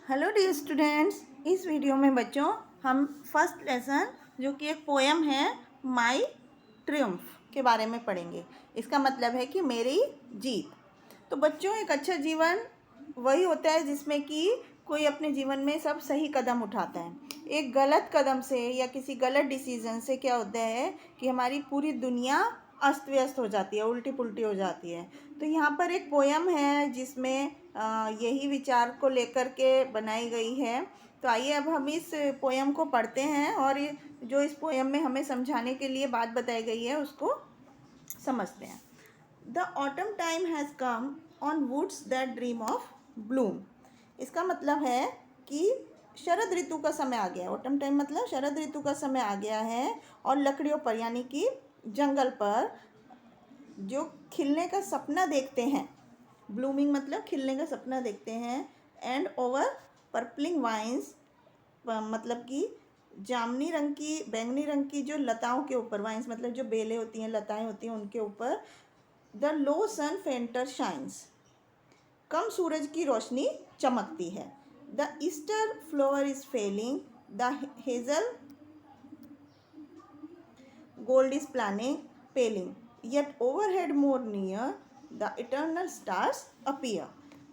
Hello dear students, इस video में बच्चों हम फर्स्ट लेसन जो कि एक पोएम है माई ट्रियम्फ के बारे में पढ़ेंगे। इसका मतलब है कि मेरी जीत। तो बच्चों, एक अच्छा जीवन वही होता है जिसमें कि कोई अपने जीवन में सब सही कदम उठाता है। एक गलत कदम से या किसी गलत डिसीजन से क्या होता है कि हमारी पूरी दुनिया अस्त व्यस्त हो जाती है, उल्टी पुल्टी हो जाती है। तो यहाँ पर एक पोयम है जिसमें यही विचार को लेकर के बनाई गई है। तो आइए अब हम इस पोयम को पढ़ते हैं और जो इस पोयम में हमें समझाने के लिए बात बताई गई है उसको समझते हैं। The autumn time has come on woods that dream of bloom. इसका मतलब है कि शरद ऋतु का समय आ गया है। ऑटम टाइम मतलब शरद ऋतु का समय आ गया है और लकड़ियों पर यानी कि जंगल पर जो खिलने का सपना देखते हैं, ब्लूमिंग मतलब खिलने का सपना देखते हैं। एंड ओवर पर्पलिंग वाइन्स मतलब कि जामुनी रंग की, बैंगनी रंग की जो लताओं के ऊपर, वाइन्स मतलब जो बेलें होती हैं, लताएं होती हैं, उनके ऊपर द लो सन फेंटर शाइन्स, कम सूरज की रोशनी चमकती है। The Easter flower is failing, the hazel gold is planning paling, yet overhead more near the eternal stars appear.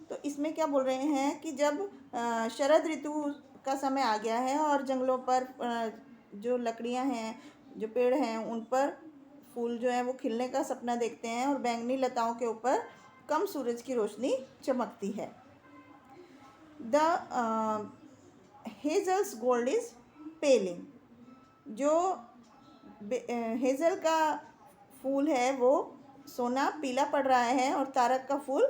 तो इसमें क्या बोल रहे हैं कि जब शरद ऋतु का समय आ गया है और जंगलों पर जो लकड़ियां हैं, जो पेड़ हैं, उन पर फूल जो है वो खिलने का सपना देखते हैं और बैंगनी लताओं के ऊपर कम सूरज की रोशनी चमकती है। द हेजल्स गोल्ड इज पेलिंग, जो हेज़ल का फूल है वो सोना पीला पड़ रहा है और तारक का फूल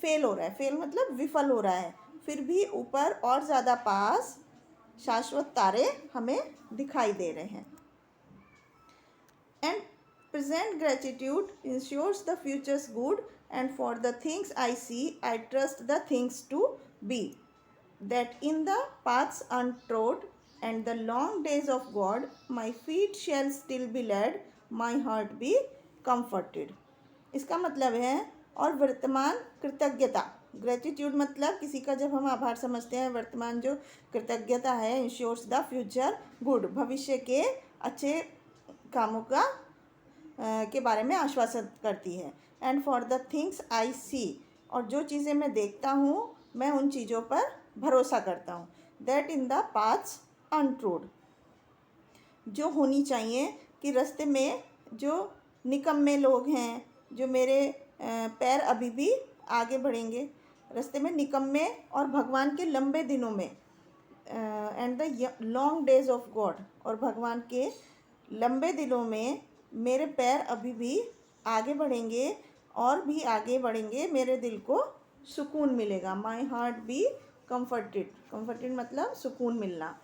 फेल हो रहा है। फेल मतलब विफल हो रहा है। फिर भी ऊपर और ज़्यादा पास शाश्वत तारे हमें दिखाई दे रहे हैं। And present gratitude ensures the future's good, and for the things I see I trust the things to be, that in the paths untrod and the long days of God my feet shall still be led, my heart be comforted। इसका मतलब है और वर्तमान कृतज्ञता, gratitude मतलब किसी का जब हम आभार समझते हैं, वर्तमान जो कृतज्ञता है इंश्योर्स द फ्यूचर गुड, भविष्य के अच्छे कामों का के बारे में आश्वासन करती है। And for the things I see, और जो चीज़ें मैं देखता हूँ मैं उन चीज़ों पर भरोसा करता हूँ। दैट इन द पाथ्स अनट्रोड, जो होनी चाहिए कि रास्ते में जो निकम्मे लोग हैं, जो मेरे पैर अभी भी आगे बढ़ेंगे रास्ते में, निकम्मे और भगवान के लंबे दिनों में, and the long days of God, और भगवान के लंबे दिनों में मेरे पैर अभी भी आगे बढ़ेंगे और भी आगे बढ़ेंगे, मेरे दिल को सुकून मिलेगा। My heart be comforted, comforted मतलब सुकून मिलना।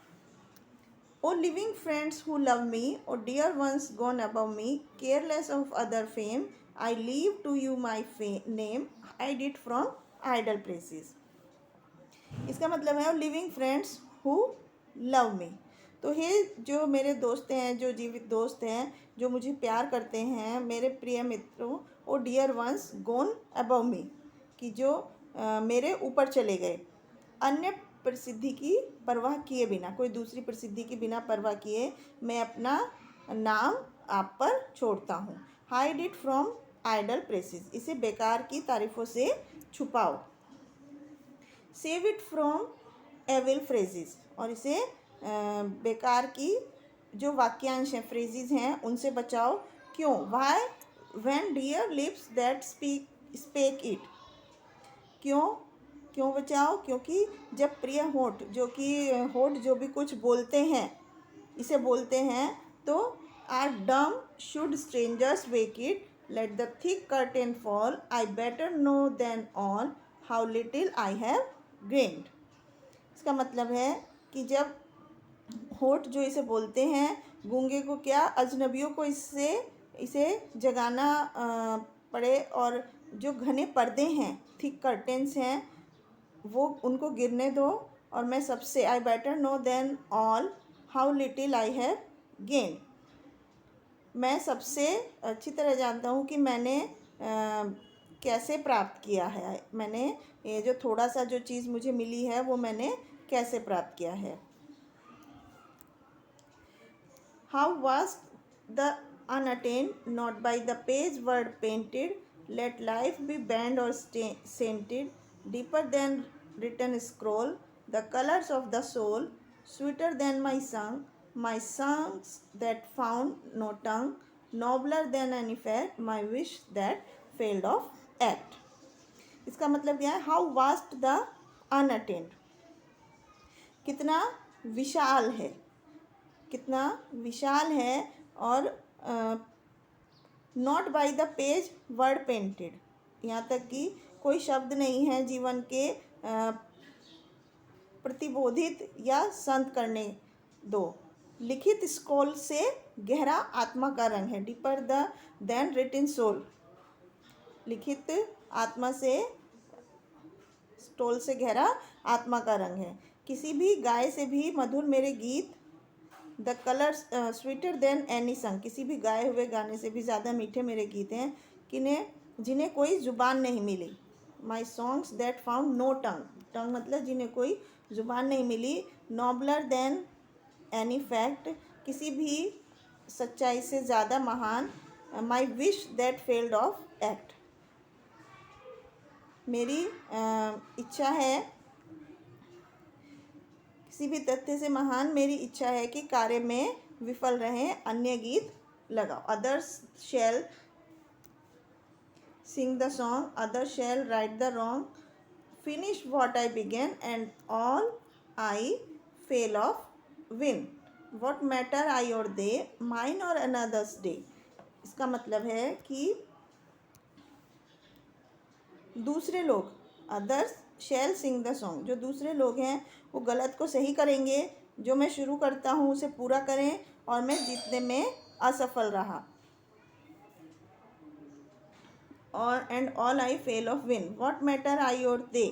O living friends who love me, O dear ones gone above me, careless of other fame, I leave to you my name, hide it from idle praises। इसका मतलब है living friends who love me, तो ये जो मेरे दोस्त हैं, जो जीवित दोस्त हैं, जो मुझे प्यार करते हैं, मेरे प्रिय मित्रों। ओ डियर वंस गोन अबव मी, कि जो मेरे ऊपर चले गए, अन्य प्रसिद्धि की परवाह किए बिना, कोई दूसरी प्रसिद्धि की बिना परवाह किए मैं अपना नाम आप पर छोड़ता हूँ। Hide it from idle praises, इसे बेकार की तारीफ़ों से छुपाओ। Save it from evil phrases, और इसे बेकार की जो वाक्यांश हैं, फ्रेजेस हैं, उनसे बचाओ। क्यों? Why when dear lips that speak it, क्यों क्यों बचाओ? क्योंकि जब प्रिय होठ, जो कि होठ जो भी कुछ बोलते हैं, इसे बोलते हैं, तो are dumb should strangers wake it, let the thick curtain fall, I better know than all, how little I have gained. इसका मतलब है कि जब होठ जो इसे बोलते हैं, गूंगे को क्या, अजनबियों को इसे जगाना पड़े, और जो घने पर्दे हैं, थिक कर्टेन्स हैं, वो उनको गिरने दो, और मैं सबसे, I better know than all, how little I have gain, मैं सबसे अच्छी तरह जानता हूँ कि मैंने कैसे प्राप्त किया है, मैंने ये जो थोड़ा सा जो चीज़ मुझे मिली है वो मैंने कैसे प्राप्त किया है। How vast the unattained, not by the page word painted, let life be banned or sainted, deeper than written scroll, the colors of the soul, sweeter than my songs that found no tongue, nobler than any fact, my wish that failed of act। इसका मतलब क्या है? How vast the अनअटेंड, कितना विशाल है, कितना विशाल है, और not by the page word painted, यहाँ तक कि कोई शब्द नहीं है जीवन के प्रतिबोधित या संत करने दो। लिखित स्क्रॉल से गहरा आत्मा का रंग है, deeper the than written soul, लिखित आत्मा से स्टोल से गहरा आत्मा का रंग है। किसी भी गाय से भी मधुर मेरे गीत, the colours sweeter than any संग, किसी भी गाए हुए गाने से भी ज़्यादा मीठे मेरे गीत हैं जिन्हें कोई ज़ुबान नहीं मिली। My songs that found no tongue, tongue मतलब जिन्हें कोई ज़ुबान नहीं मिली। नॉबलर देन एनी फैक्ट, किसी भी सच्चाई से ज़्यादा महान। My wish that failed of act, मेरी इच्छा है, किसी भी तथ्य से महान मेरी इच्छा है कि कार्य में विफल रहें। अन्य गीत लगाओ। Others shall sing the song, others shall write the wrong, finish what I begin and all I fail of win, what matter I or they, mine or another's day. इसका मतलब है कि दूसरे लोग, others shall sing the song, जो दूसरे लोग हैं वो गलत को सही करेंगे, जो मैं शुरू करता हूँ उसे पूरा करें, और मैं जीतने में असफल रहा। और and all I fail of win, what matter I or दे,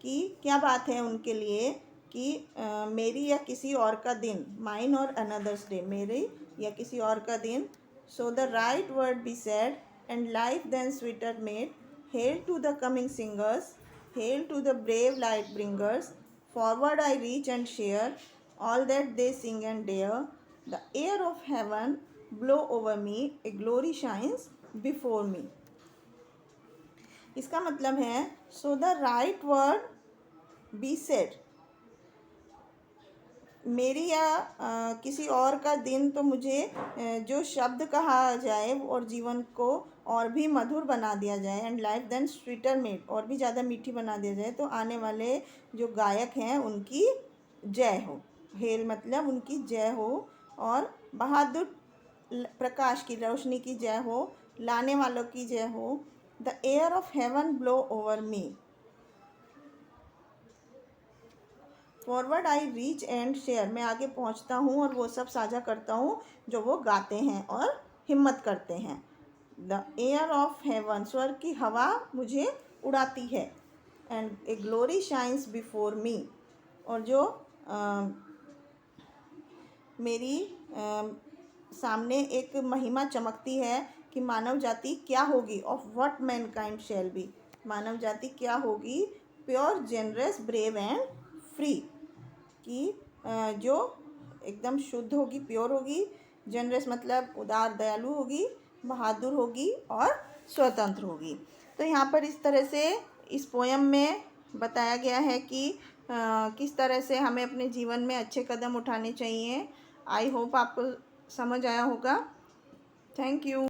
कि क्या बात है उनके लिए कि मेरी या किसी और का दिन, माइन और अनदर्स डे, मेरी या किसी और का दिन। So the right word be said and life then sweeter made, hail to the coming singers, hail to the brave light bringers, forward I reach and share all that they sing and dare, the air of heaven blow over me, a glory shines before me। इसका मतलब है so the right word be said, मेरी या किसी और का दिन, तो मुझे जो शब्द कहा जाए और जीवन को और भी मधुर बना दिया जाए, and life then sweeter made, और भी ज़्यादा मीठी बना दिया जाए, तो आने वाले जो गायक हैं उनकी जय हो। हेल मतलब उनकी जय हो, और बहादुर प्रकाश की रोशनी की जय हो, लाने वालों की जय हो। The air of haven blow over me, forward I reach and share, मैं आगे पहुंचता हूं और वो सब साझा करता हूं जो वो गाते हैं और हिम्मत करते हैं। द एयर ऑफ हेवन, स्वर्ग की हवा मुझे उड़ाती है। And a glory shines before me, और जो मेरी सामने एक महिमा चमकती है कि मानव जाति क्या होगी। Of what mankind shall be, मानव जाति क्या होगी। Pure generous brave and free, कि जो एकदम शुद्ध होगी, प्योर होगी। जनरस मतलब उदार दयालु होगी, बहादुर होगी और स्वतंत्र होगी। तो यहाँ पर इस तरह से इस पोयम में बताया गया है कि किस तरह से हमें अपने जीवन में अच्छे कदम उठाने चाहिए। आई होप आपको समझ आया होगा। Thank you.